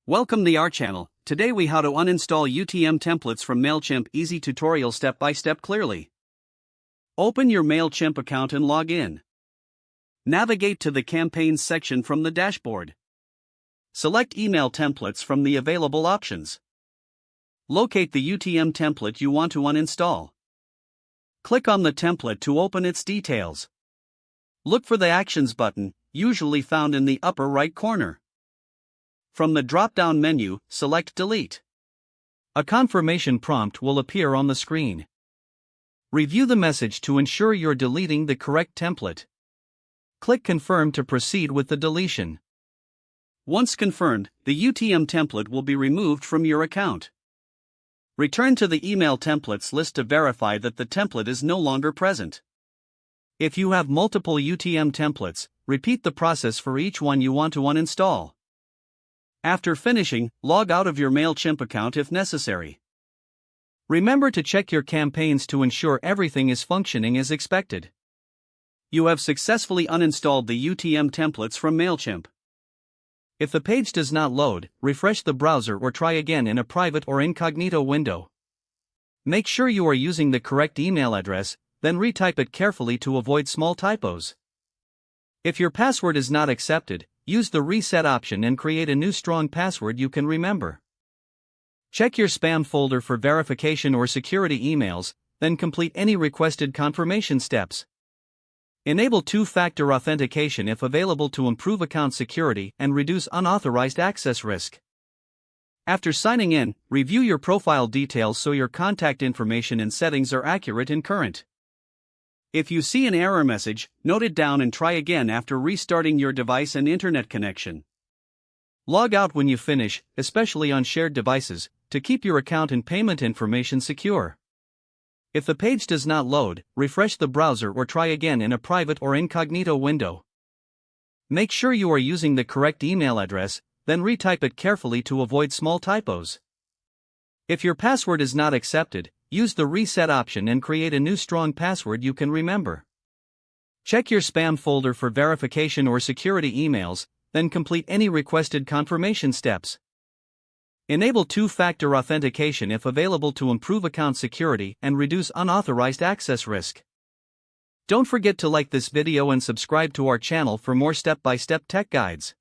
Welcome to our channel. Today we how to uninstall UTM templates from Mailchimp. Easy tutorial step by step clearly. Open your Mailchimp account and log in. Navigate to the campaigns section from the dashboard. Select email templates from the available options. Locate the UTM template you want to uninstall. Click on the template to open its details. Look for the Actions button, usually found in the upper right corner. From the drop-down menu, select Delete. A confirmation prompt will appear on the screen. Review the message to ensure you're deleting the correct template. Click Confirm to proceed with the deletion. Once confirmed, the UTM template will be removed from your account. Return to the email templates list to verify that the template is no longer present. If you have multiple UTM templates, repeat the process for each one you want to uninstall. After finishing, log out of your Mailchimp account if necessary. Remember to check your campaigns to ensure everything is functioning as expected. You have successfully uninstalled the UTM templates from Mailchimp. If the page does not load, refresh the browser or try again in a private or incognito window. Make sure you are using the correct email address, then retype it carefully to avoid small typos. If your password is not accepted, use the reset option and create a new strong password you can remember. Check your spam folder for verification or security emails, then complete any requested confirmation steps. Enable two-factor authentication if available to improve account security and reduce unauthorized access risk. After signing in, review your profile details so your contact information and settings are accurate and current. If you see an error message, note it down and try again after restarting your device and internet connection. Log out when you finish, especially on shared devices, to keep your account and payment information secure. If the page does not load, refresh the browser or try again in a private or incognito window. Make sure you are using the correct email address, then retype it carefully to avoid small typos. If your password is not accepted, use the reset option and create a new strong password you can remember. Check your spam folder for verification or security emails, then complete any requested confirmation steps. Enable two-factor authentication if available to improve account security and reduce unauthorized access risk. Don't forget to like this video and subscribe to our channel for more step-by-step tech guides.